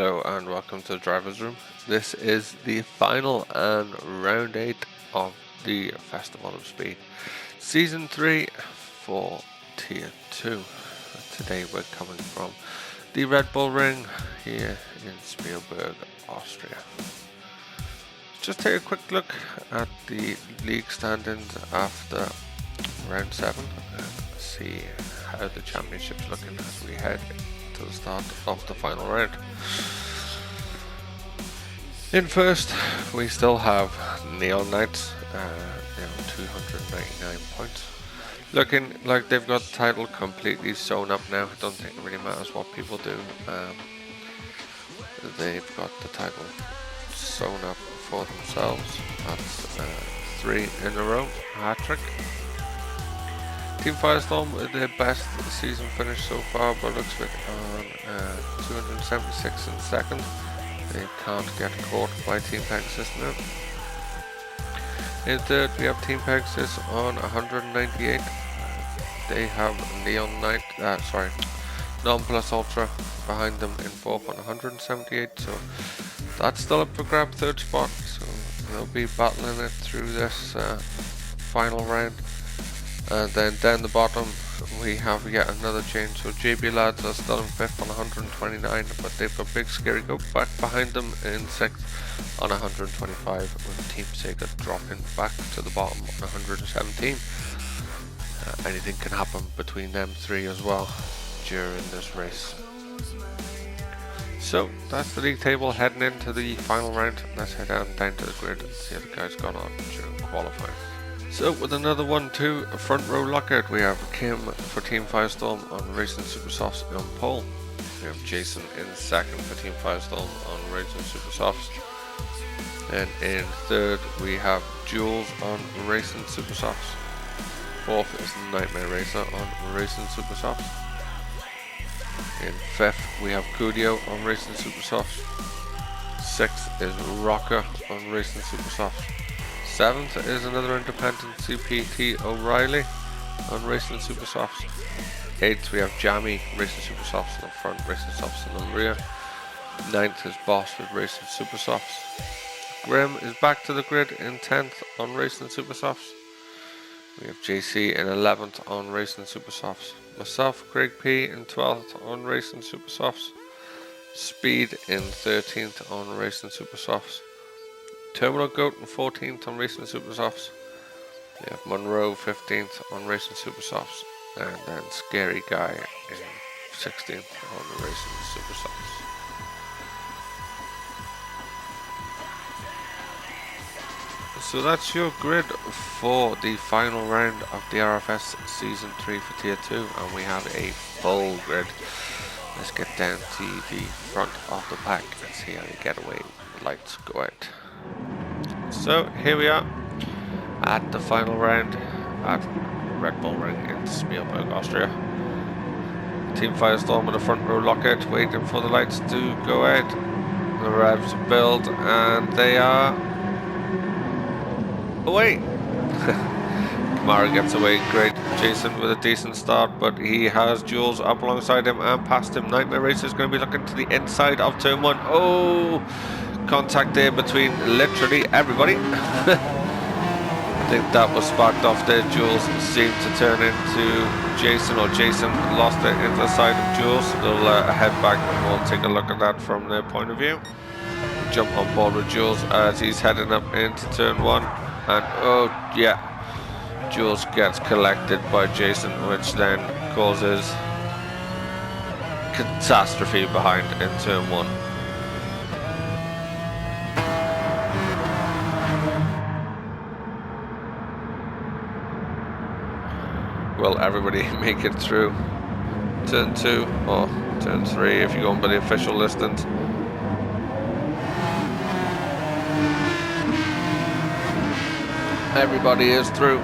Hello and welcome to Driversroom. This is the final and round 8 of the Festival of Speed Season 3 for Tier 2. Today we're coming from the Red Bull Ring here in Spielberg, Austria. Just take a quick look at the league standings after round 7 and see how the championship's looking as we head to the start of the final round. In first, we still have Neon Knights, 299 points. Looking like they've got the title completely sewn up now. I don't think it really matters what people do. They've got the title sewn up for themselves. That's 3 in a row, hat-trick. Team Firestorm with their best season finish so far, but looks like on 276 in second. They can't get caught by Team Pegasus now. In third, we have Team Pegasus on 198. They have Neon Knight, Non Plus Ultra behind them in fourth on 178. So that's still up for grab, third spot. So they'll be battling it through this final round. And then down the bottom we have yet another change. So JB Lads are still in 5th on 129, but they've got Big Scary Goat back behind them in 6th on 125, with Team Sega dropping back to the bottom on 117. Anything can happen between them three as well during this race. So that's the league table heading into the final round. Let's head down to the grid and see how the guys got on during qualifying. So with another 1-2 front row lockout, we have Kim for Team Firestorm on Racing Supersofts on pole. We have Jason in second for Team Firestorm on Racing Supersofts. And in third we have Jules on Racing Supersofts. Fourth is Nightmare Racer on Racing Supersofts. In fifth we have Kudio on Racing Supersofts. Sixth is Rocker on Racing Supersofts. 7th is another independent CPT O'Reilly on Racing Supersofts. 8th we have Jammy Racing Supersofts in the front, Racing Softs in the rear. 9th is Boss with Racing Supersofts. Grim is back to the grid in 10th on Racing Supersofts. We have JC in 11th on Racing Supersofts. Myself, Craig P in 12th on Racing Supersofts. Speed in 13th on Racing Supersofts. Terminal Goat in 14th on Racing Supersofts. We have Monroe 15th on Racing Supersofts, and then Scary Guy in 16th on the Racing Supersofts. So that's your grid for the final round of the RFS Season 3 for Tier 2, and we have a full grid. Let's get down to the front of the pack and see how they get away when the lights go out. So here we are at the final round at Red Bull Ring in Spielberg, Austria. Team Firestorm with a front row lockout, waiting for the lights to go out. The revs build and they are away. Kamara gets away, great. Jason with a decent start, but he has Jules up alongside him and past him. Nightmare Racer is going to be looking to the inside of turn 1. Oh! Contact there between literally everybody. I think that was sparked off there. Jules seemed to turn into Jason, or Jason lost it into the side of Jules. They'll head back and we'll take a look at that from their point of view. Jump on board with Jules as he's heading up into turn 1. And oh yeah, Jules gets collected by Jason, which then causes catastrophe behind in turn 1. Will everybody make it through turn 2 or turn 3 if you're going by the official listings? Everybody is through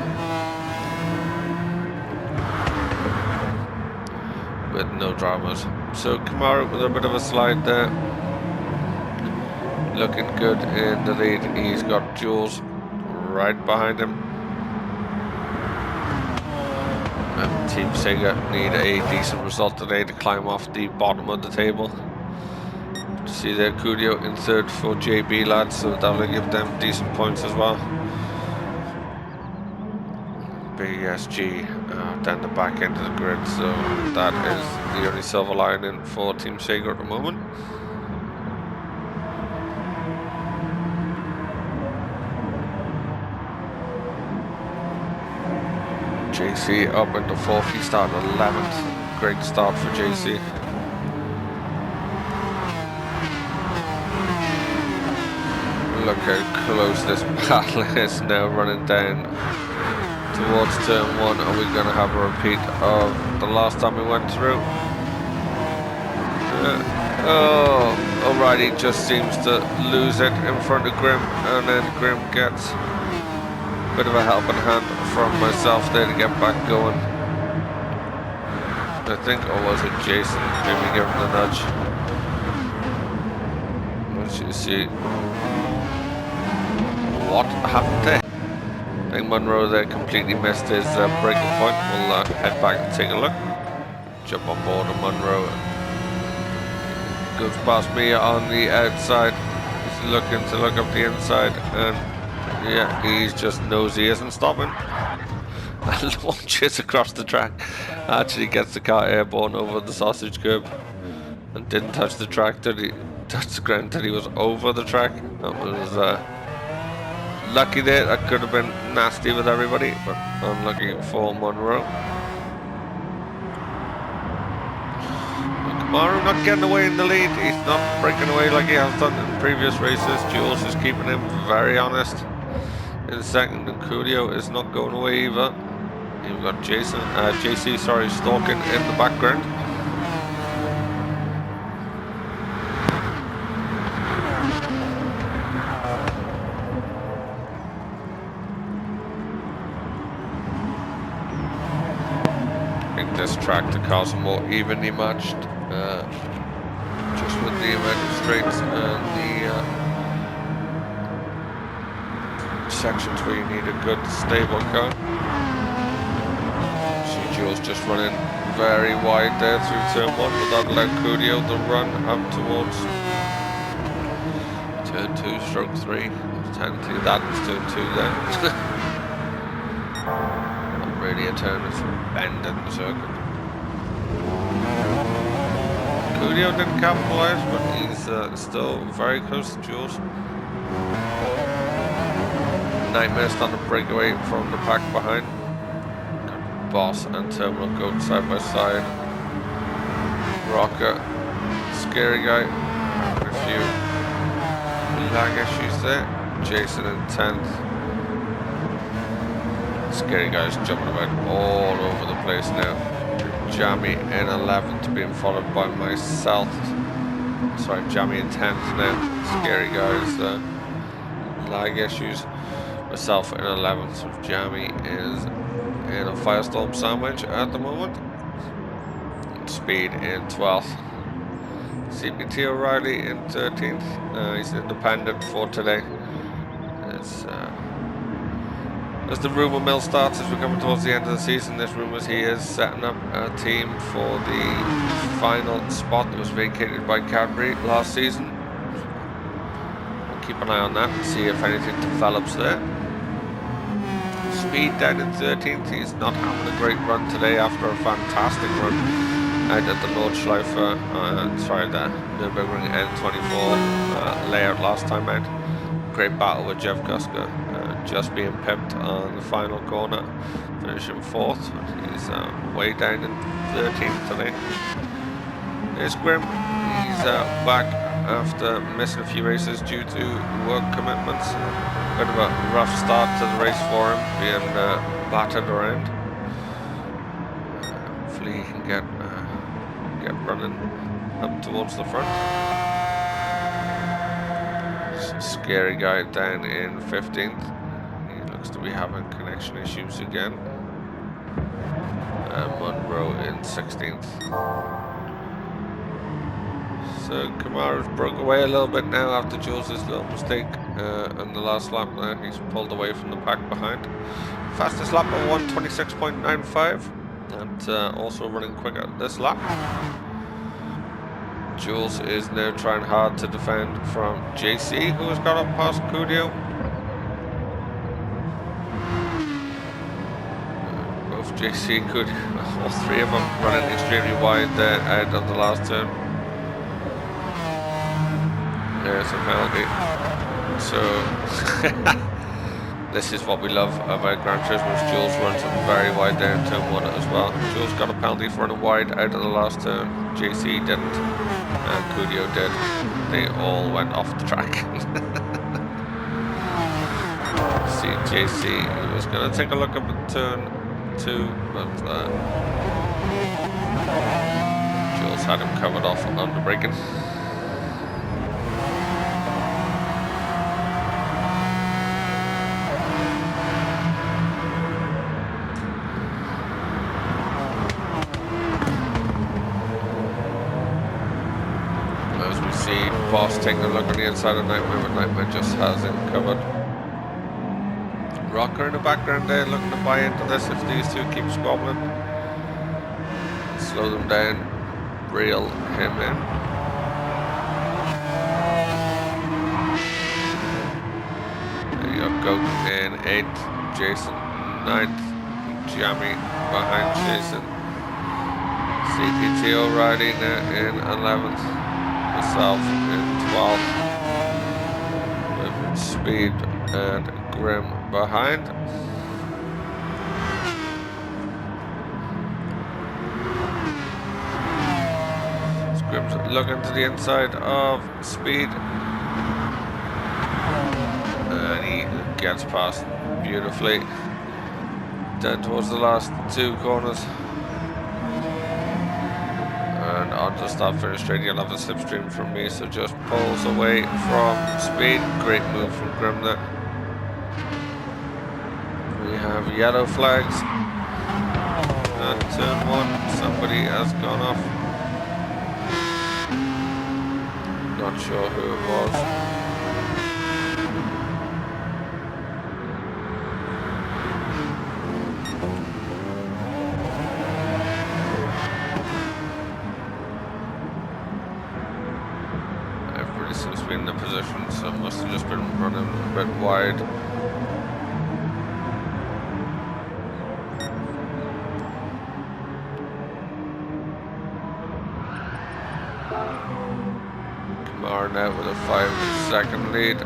with no dramas. So Kamara with a bit of a slide there, looking good in the lead. He's got Jules right behind him. Team Sega need a decent result today to climb off the bottom of the table. See there, Cudio in third for JB lads, so that'll give them decent points as well. BSG down the back end of the grid, so that is the only silver lining for Team Sega at the moment. JC up into 4th, he started 11th. Great start for JC. Look how close this battle is now, running down towards turn 1. Are we going to have a repeat of the last time we went through? Alrighty, just seems to lose it in front of Grim, and then Grim gets a bit of a helping hand from myself there to get back going. I think, or was it Jason? Maybe give him the nudge. Let's just see what happened there. I think Monroe there completely missed his breaking point. We'll head back and take a look. Jump on board of Monroe. Goes past me on the outside. He's looking to look up the inside, and yeah, he's just nosy, isn't stopping. And launches across the track. Actually gets the car airborne over the sausage curb and didn't touch the track till he touched the ground till he was over the track. That was lucky there. That could have been nasty with everybody, but unlucky for Monroe. Kamaru not getting away in the lead. He's not breaking away like he has done in previous races. Jules is keeping him very honest in second, and Cudio is not going away either. You've got JC, sorry, stalking in the background. I think this track, the cars are more evenly matched, just with the amount of straights and the sections where you need a good stable car. See Jules just running very wide there through turn 1, but that allowed Cudio to run up towards turn 2, stroke 3. Technically that was turn 2 then. Not really a turn, it's a bend in the circuit. Cudio didn't capitalise, but he's still very close to Jules. Nightmare starting to break away from the pack behind. Boss and Terminal go side by side. Rocker, Scary Guy, having a few lag issues there. Jason in 10th. Scary Guy's jumping about all over the place now. Jammy in 11th, being followed by myself. Sorry, Jammy in 10th now. Scary Guy's lag issues. Myself in 11th, so Jammy is in a Firestorm sandwich at the moment. Speed in 12th. CPT O'Reilly in 13th. He's independent for today. As the rumour mill starts, as we're coming towards the end of the season, this rumours he is setting up a team for the final spot that was vacated by Cadbury last season. We'll keep an eye on that and see if anything develops there. Speed down in 13th. He's not having a great run today after a fantastic run out at the Nordschleife, the Nürburgring N24 layout last time out. Great battle with Jeff Kuska, just being pimped on the final corner, finishing 4th. He's way down in 13th today. There's Grim. He's back after missing a few races due to work commitments. Bit of a rough start to the race for him, being battered around. Hopefully he can get running up towards the front. Scary Guy down in 15th. He looks to be having connection issues again. Monroe in 16th. So Kamaru's broke away a little bit now after Jules' little mistake on the last lap there. He's pulled away from the pack behind. Fastest lap of 1:26.95, and also running quicker this lap. Jules is now trying hard to defend from JC, who has got up past Cudio. Both JC could, all three of them running extremely wide there out of the last turn. There's a penalty. So this is what we love about Gran Turismo. Jules runs very wide there in turn 1 as well. Jules got a penalty for running wide out of the last turn. JC didn't, and Cudio did. They all went off the track. See, JC was going to take a look up at turn 2, but Jules had him covered off on the braking. Boss taking a look on the inside of Nightmare, but Nightmare just has him covered. Rocker in the background there looking to buy into this if these two keep squabbling. Slow them down, reel him in. There you go, Goat in 8th, Jason 9th, Jammy behind Jason. CPT O'Reilly in 11th. Myself in 12th, with Speed and Grim behind. Grim's looking to the inside of Speed, and he gets past beautifully down towards the last 2 corners. And on the start finish straight, you'll have a slipstream from me, so just pulls away from Speed. Great move from Grim there. We have yellow flags at turn 1. Somebody has gone off. Not sure who it was. Seems to be in the position, so must have just been running a bit wide. Kamara now with a 5-second lead.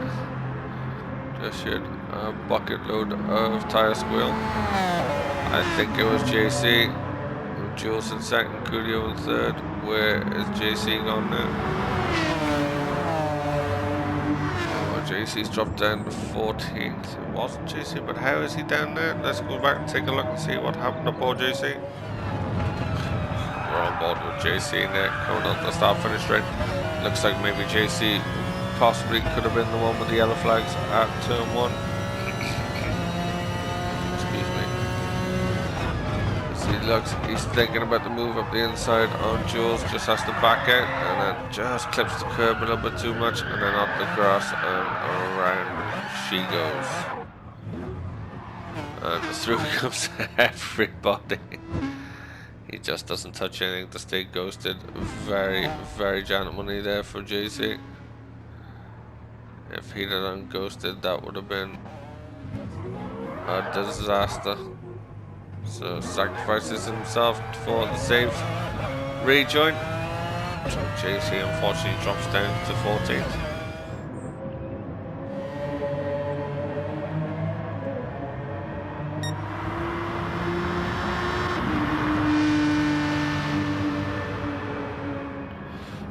Just hit a bucket load of tyre squeal. I think it was JC. Jules in 2nd, Cudio in 3rd. Where is JC gone now? JC's dropped down to 14th. It wasn't JC, but how is he down there? Let's go back and take a look and see what happened to poor JC. We're on board with JC now, coming up the start finish straight. Looks like maybe JC possibly could have been the one with the yellow flags at turn 1. He's thinking about the move up the inside on Jules, just has to back out and then just clips the curb a little bit too much and then up the grass and around she goes. And through comes everybody. He just doesn't touch anything to stay ghosted. Very, very gentlemanly there for JC. If he'd have done ghosted, that would have been a disaster. So sacrifices himself for the safe rejoin. So JC unfortunately drops down to 14th.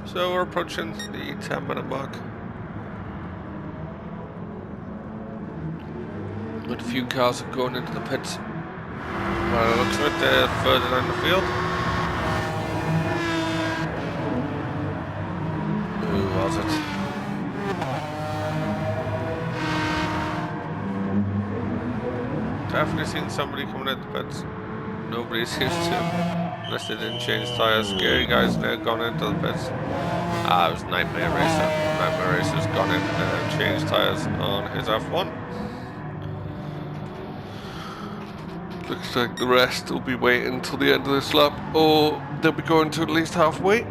So we're approaching the 10-minute mark. With a few cars going into the pits. Well, it looks like they're further down the field. Who was it? Definitely seen somebody coming out the pits. Nobody seems to, unless they didn't change tyres. Scary guy's now gone into the pits. Ah, it was Nightmare Racer. Nightmare Racer's gone in and changed tyres on his F1. Looks like the rest will be waiting until the end of this lap, or they'll be going to at least halfway.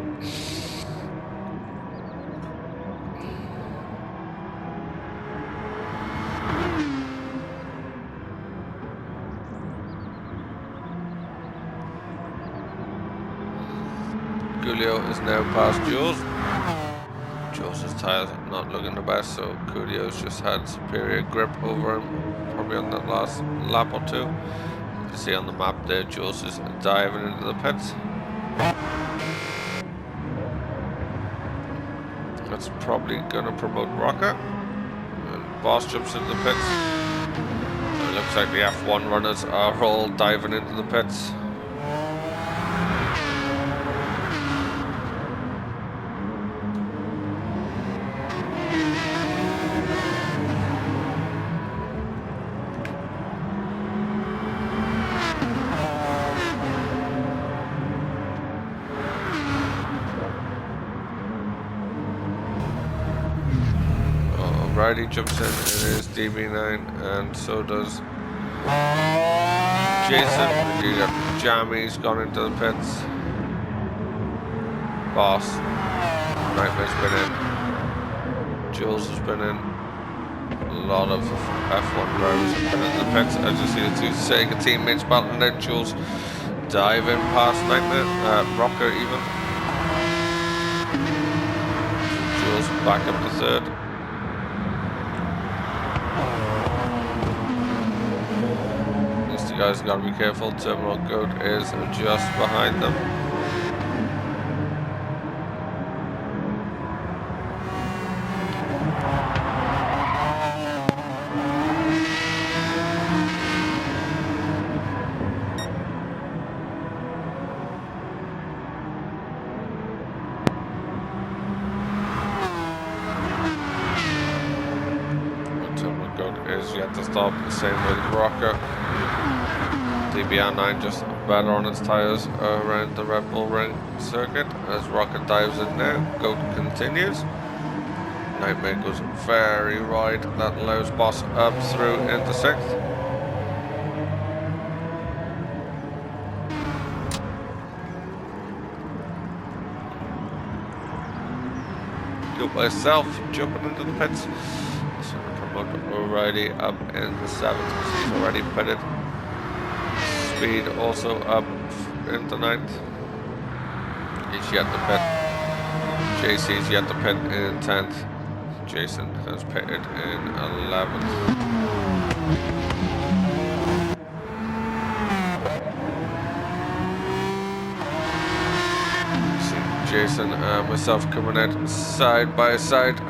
Coolio is now past Jules. Jules' tyres not looking the best, so Coolio's just had superior grip over him, probably on that last lap or two. You can see on the map there, Jules is diving into the pits. That's probably going to promote Rocker. And Boss jumps into the pits. It looks like the F1 runners are all diving into the pits. Riley jumps in his DB9, and so does Jason. You got Jamie's gone into the pits. Boss, Nightmare's been in. Jules has been in. A lot of F1 drivers have been in the pits. As you see the two Sega teammates battling there. Jules diving past Nightmare, Rocker even. Jules back up to third. You guys gotta be careful. Terminal Goat is just behind them. Terminal Goat is yet to stop, the same with Rocker. DBR9 just better on its tyres around the Red Bull Ring circuit as Rocket dives in now. Goat continues. Nightmare goes very wide. That allows Boss up through into 6th. Goat by itself, jumping into the pits. So promote O'Reilly up in the 7th because he's already pitted. Speed also up into 9th. He's yet to pit. JC's yet to pit in 10th. Jason has pitted in 11th. See Jason and myself coming in side by side.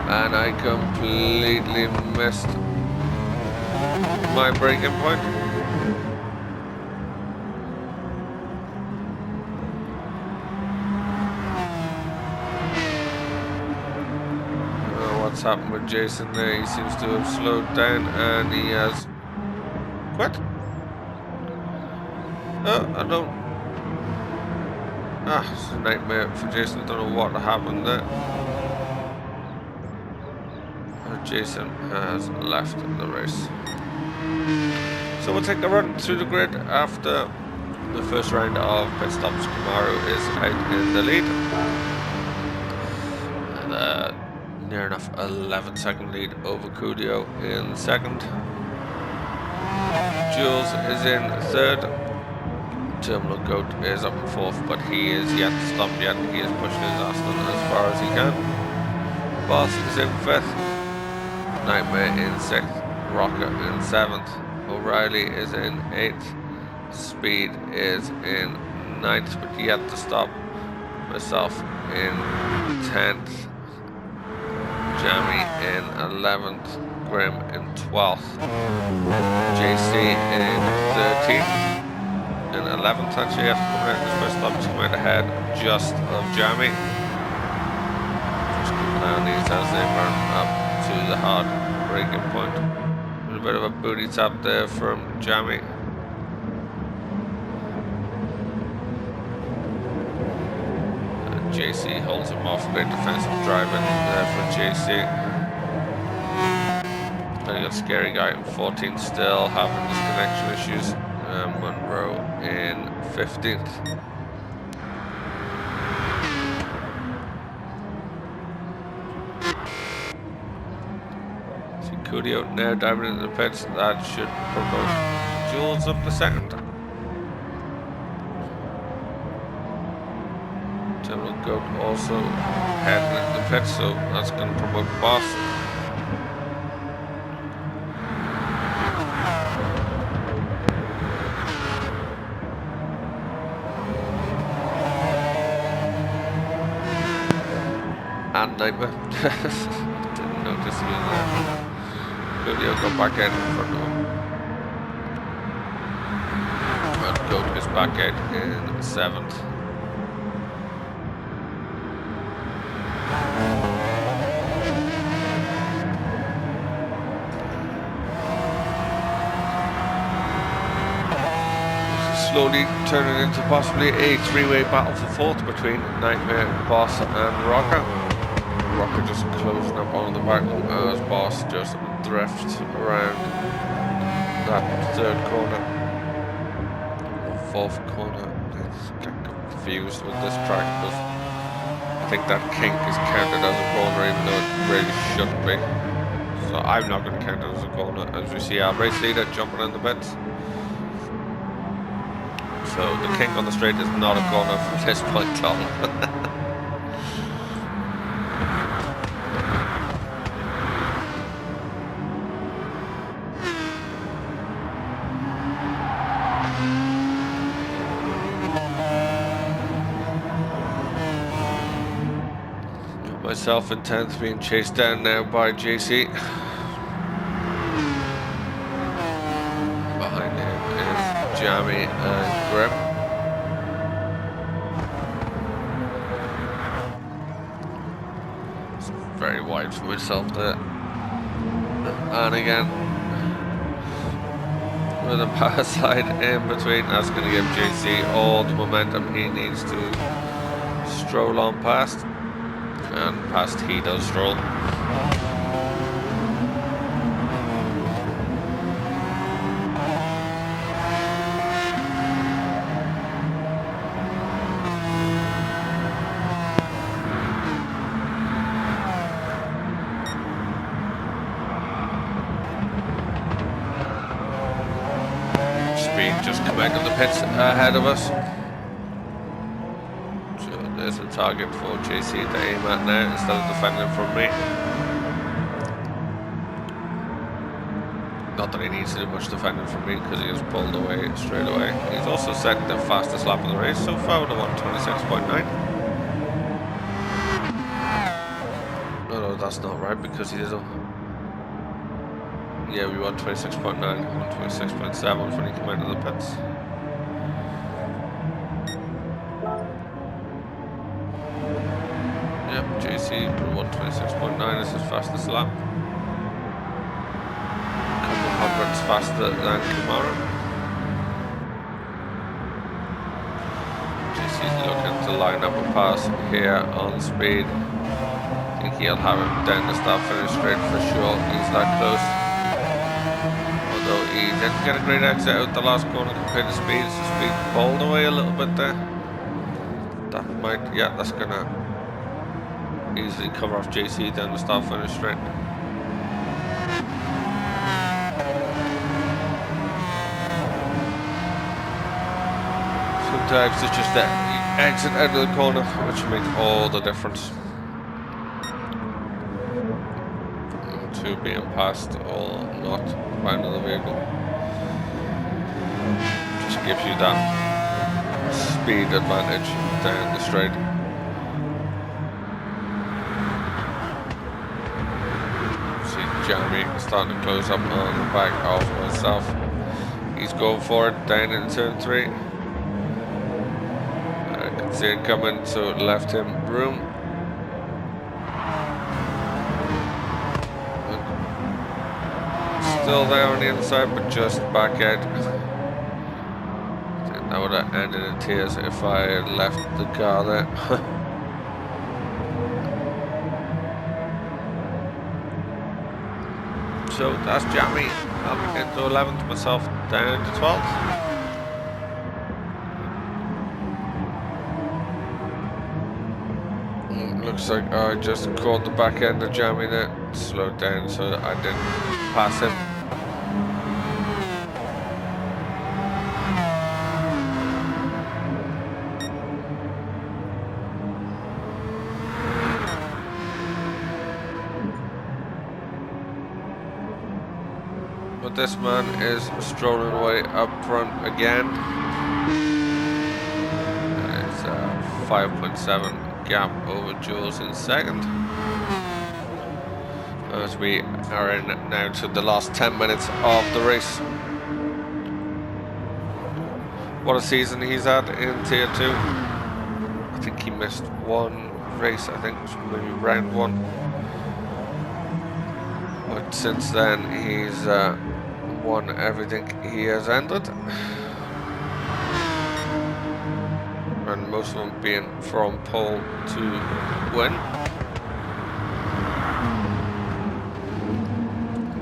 And I completely missed my braking point. What's happened with Jason there? He seems to have slowed down and he has quit. Oh, I don't. It's a nightmare for Jason. I don't know what happened there. Jason has left the race. So we'll take a run through the grid after the first round of pit stops. Kamaru is out in the lead. And near enough 11-second lead over Coolio in 2nd. Jules is in 3rd. Terminal Goat is up in 4th, but he is yet to stop yet. He is pushing his Aston as far as he can. Boss is in 5th. Nightmare in 6th, Rocker in 7th, O'Reilly is in 8th, Speed is in 9th, but yet to stop. Myself in 10th, Jamie in 11th, Grim in 12th, JC in 13th, in 11th actually after coming out in his first stop. He's coming out ahead just of Jamie. Just keep an eye on these as they burn up to the hard braking point. A little bit of a booty tap there from Jamie. And JC holds him off. Great defensive driving there for JC. Then you got Scary Guy in 14th still having disconnection issues. Monroe in 15th. Coolio now diving into the pits. That should promote Jules up the second. General Goat also heading into the pits, so that's going to promote Boss. And Nightmare. Didn't notice he was there. Coolio got back out in front of him. And Goat is back out in 7th. Slowly turning into possibly a three-way battle for 4th between Nightmare, Boss and Rocker. Rocker just closing up on the back as Boss just drifts around that 3rd corner or 4th corner. I get confused with this track because I think that kink is counted as a corner even though it really shouldn't be. So I'm not going to count it as a corner, as we see our race leader jumping in the pits. So the kink on the straight is not a corner from this point on. Myself in 10th, being chased down now by JC. Behind him is Jammy and Grim. It's very wide for myself there. And again, with a power slide in between, that's going to give JC all the momentum he needs to stroll on past. And past he does stroll. Speed just come out of the pits ahead of us. There's a target for JC to aim at now instead of defending from me. Not that he needs to do much defending from me because he has pulled away straight away. He's also set the fastest lap of the race so far with a 1:26.9. No, that's not right because he did a... Yeah, we won 26.9, 1:26.7 when he came out of the pits. Yep, JC 1:26.9 is his fastest lap. A couple of hundredths faster than Kamara. JC's looking to line up a pass here on speed. I think he'll have him down the start finish straight for sure. He's that close. Although he didn't get a great exit out the last corner compared to speed, so speed pulled away a little bit there. That might, yeah, that's gonna easily cover off JC down the start finish straight. Sometimes it's just that exit out of the corner which makes all the difference. To being passed or not by another vehicle. Just gives you that speed advantage down the straight. Jeremy starting to close up on the back of myself. He's going for it down in turn 3. I can see it coming, so it left him room. Still there on the inside, but just back out. I think that would have ended in tears if I had left the car there. So that's Jammy. I'll be into 11th, myself down to 12th. Looks like I just caught the back end of Jammy there. Slowed down so that I didn't pass him. But this man is strolling away up front again. It's a 5.7 gap over Jules in second. As we are in now to the last 10 minutes of the race. What a season he's had in Tier 2. I think he missed one race, I think it was maybe round 1. But since then he's won everything he has entered. And most of them being from pole to win.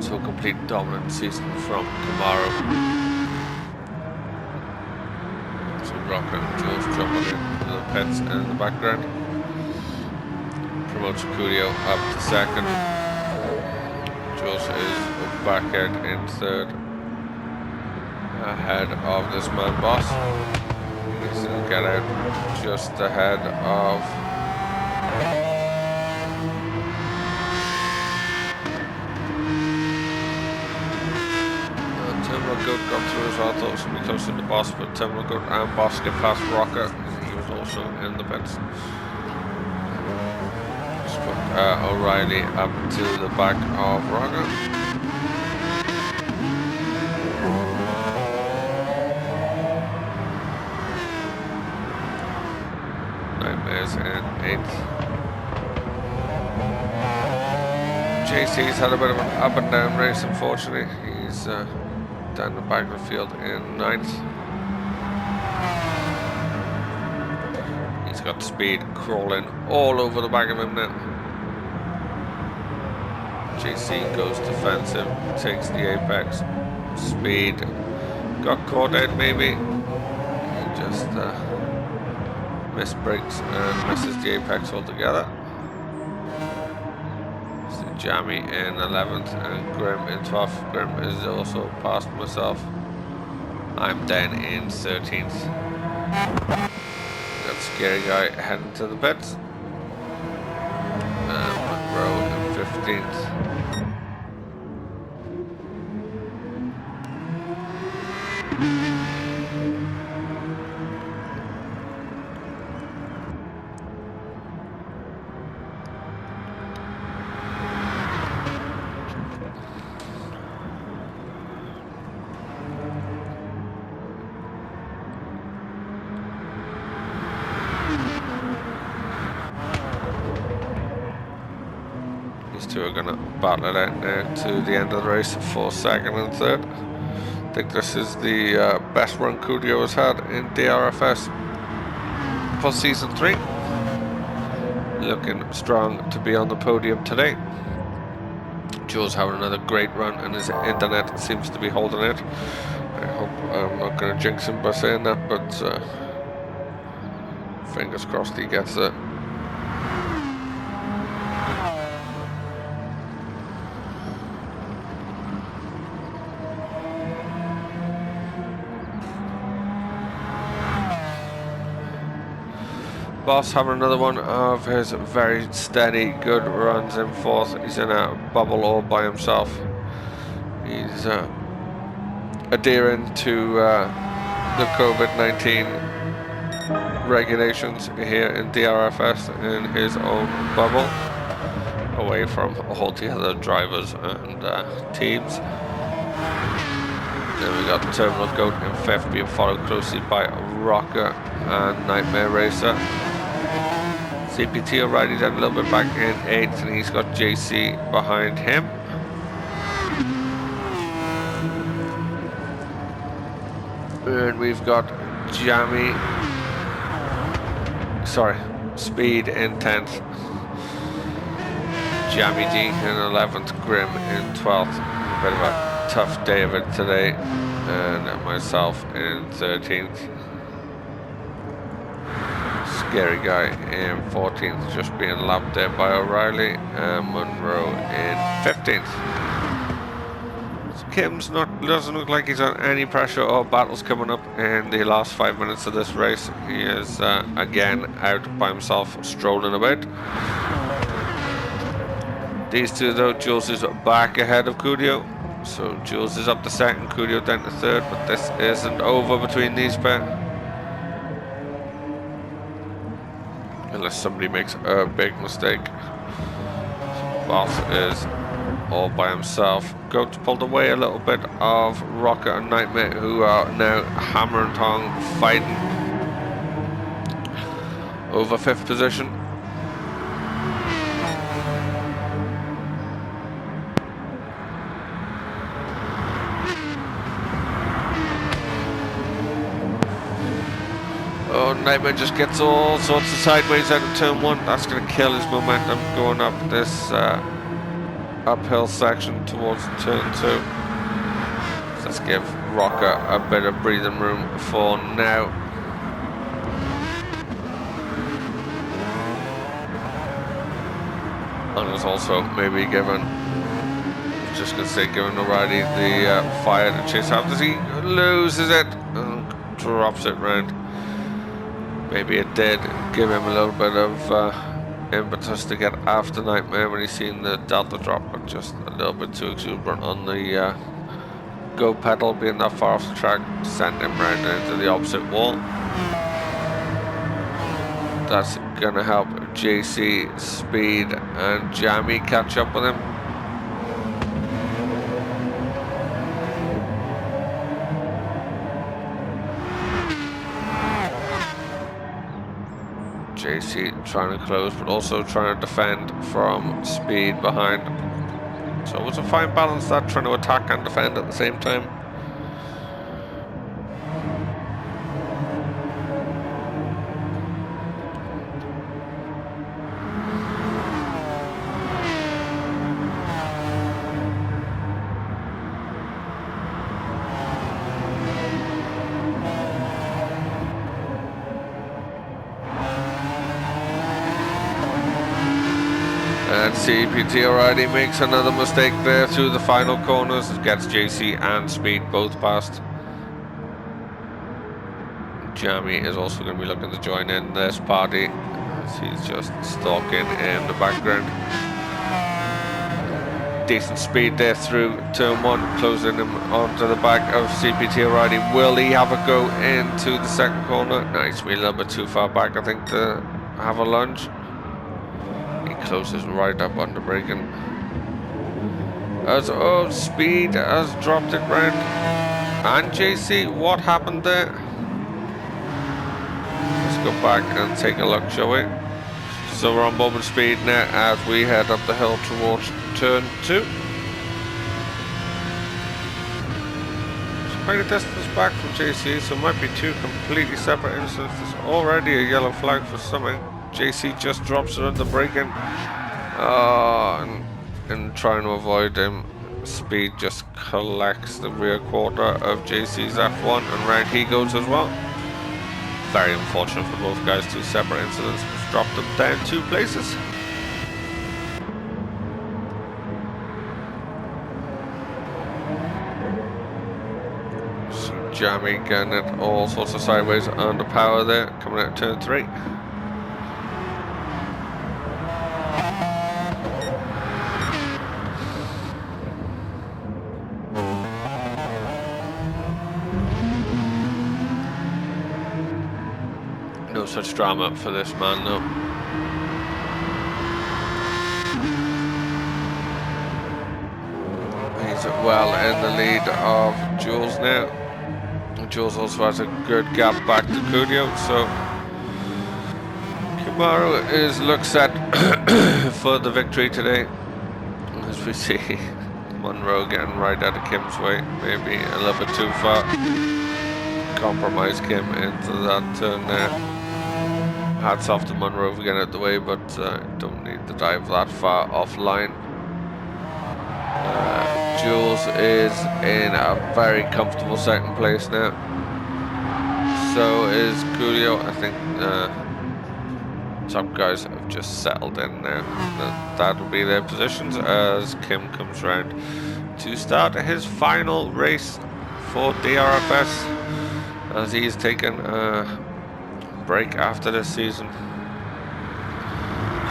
So complete dominant season from Camaro. So Rocker and Jules jumping into the pits in the background. Promotes Cudio up to second. Jules is back out in third. Ahead of this man Boss. He needs to get out just ahead of Terminal Goat got through as well. I thought it was going to be close to the Boss, but Terminal Goat and Boss get past Rocker. He was also in the pits. Just put O'Reilly up to the back of Rocker. Nightmares in 8th. JC's had a bit of an up and down race, unfortunately. He's down the back of the field in 9th. He's got speed crawling all over the back of him now. JC goes defensive, takes the apex. Speed got caught out maybe. He just misbrakes and misses the apex altogether. So Jammy in 11th and Grim in 12th. Grim is also past myself. I'm down in 13th. That scary guy heading to the pits. And Monroe in 15th. Two are going to battle it out now to the end of the race for second and third. I think this is the best run Cudio has had in DRFS for season 3. Looking strong to be on the podium today. Jules having another great run and his internet seems to be holding it. I hope I'm not going to jinx him by saying that, but fingers crossed he gets it. Boss having another one of his very steady, good runs in 4th. He's in a bubble all by himself. He's adhering to the COVID-19 regulations here in DRFS in his own bubble, away from all the other drivers and teams. Then we got Terminal Goat in 5th, being followed closely by Rocker and Nightmare Racer. CPT O'Reilly down a little bit back in 8th, and he's got JC behind him. And we've got Speed in 10th. Jammy D in 11th, Grim in 12th. A bit of a tough day of it today. And myself in 13th. Scary guy in 14th, just being lapped there by O'Reilly, and Monroe in 15th. Kim's doesn't look like he's on any pressure or battles coming up in the last 5 minutes of this race. He is again out by himself, strolling about. These two though, Jules is back ahead of Cudio. So Jules is up to second, Cudio down to third, but this isn't over between these pair. Unless somebody makes a big mistake. Boss is all by himself. Goat's pulled away a little bit of Rocket and Nightmare, who are now hammer and tong fighting over 5th position. Oh, Nightmare just gets all sorts of sideways out of turn 1. That's going to kill his momentum going up this uphill section towards turn 2. Let's give Rocker a bit of breathing room for now. And it's also maybe given, just going to say, given O'Reilly the fire to chase after. He loses it and drops it round. Maybe it did give him a little bit of impetus to get after Nightmare when he's seen the Delta drop, but just a little bit too exuberant on the go pedal, being that far off the track, sent him round into the opposite wall. That's gonna help JC, Speed and Jammy catch up with him. JC trying to close, but also trying to defend from Speed behind. So it was a fine balance, that, trying to attack and defend at the same time. And CPT already makes another mistake there through the final corners. It gets JC and Speed both past. Jammy is also going to be looking to join in this party, as he's just stalking in the background. Decent speed there through turn 1, closing him onto the back of CPT O'Reilly. Will he have a go into the second corner? Nice, we're a little bit too far back, I think, to have a lunge. He closes right up on the braking. As Speed has dropped it round. And JC, what happened there? Let's go back and take a look, shall we? So we're on board with Speed now as we head up the hill towards turn 2. It's quite a distance back from JC, so it might be two completely separate instances. There's already a yellow flag for something. JC just drops it under braking. And trying to avoid him, Speed just collects the rear quarter of JC's F1 and round he goes as well. Very unfortunate for both guys, two separate incidents, which dropped them down 2 places. So Jammy getting it all sorts of sideways under power there, coming out of turn 3. No such drama for this man, no. He's well in the lead of Jules now. And Jules also has a good gap back to Cudio, so Kamaru looks set for the victory today. As we see Monroe getting right out of Kim's way, maybe a little bit too far. Compromise Kim into that turn there. Hats off to Monroe for getting out of the way, but don't need to dive that far offline. Jules is in a very comfortable second place now. So is Coolio. I think top guys have just settled in now. That'll be their positions as Kim comes round to start his final race for DRFS, as he's taken a break after this season.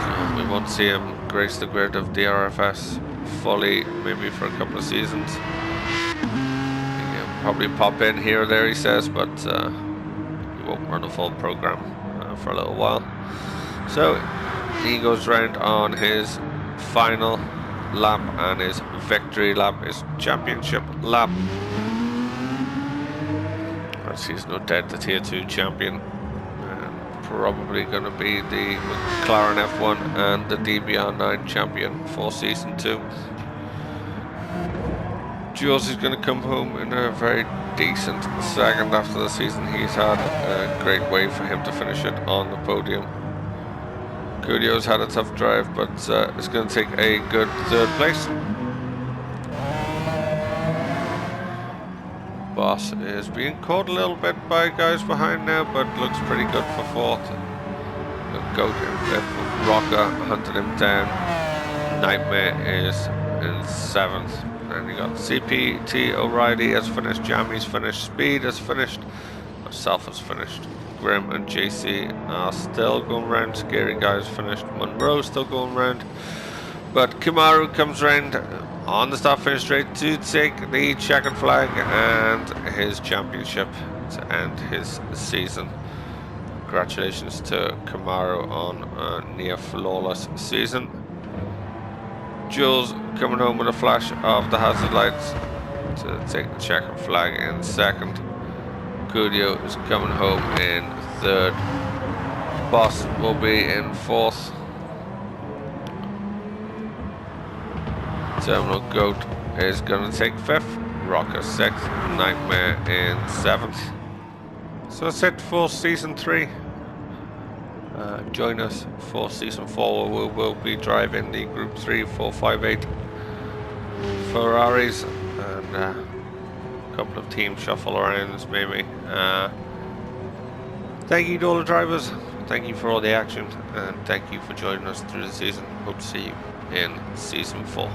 So we won't see him grace the grid of DRFS fully, maybe for a couple of seasons. He'll probably pop in here or there, he says, but he won't run a full program for a little while. So he goes round on his final lap and his victory lap, his championship lap. As he's no doubt the Tier 2 champion, and probably going to be the McLaren F1 and the DBR9 champion for Season 2. Jules is going to come home in a very decent second after the season he's had. A great way for him to finish it on the podium. Coolio's had a tough drive, but it's going to take a good third place. Boss is being caught a little bit by guys behind now, but looks pretty good for fourth. The Goat in fifth, Rocker hunted him down. Nightmare is in seventh. And you got CPT O'Reilly has finished, Jamie's finished, Speed has finished, myself has finished. Grim and JC are still going round. Scary Guy's finished. Monroe still going round. But Kamaru comes round on the start finish straight to take the checkered flag and his championship to end his season. Congratulations to Kamaru on a near flawless season. Jules coming home with a flash of the hazard lights to take the checkered flag in second. Coolio is coming home in third. Boss will be in fourth. Terminal Goat is going to take fifth. Rocker sixth. Nightmare in seventh. So that's it for Season 3. Join us for Season 4, where we will be driving the Group 3 458 Ferraris and a couple of team shuffle arounds maybe. Thank you to all the drivers, thank you for all the action, and thank you for joining us through the season. Hope to see you in Season 4.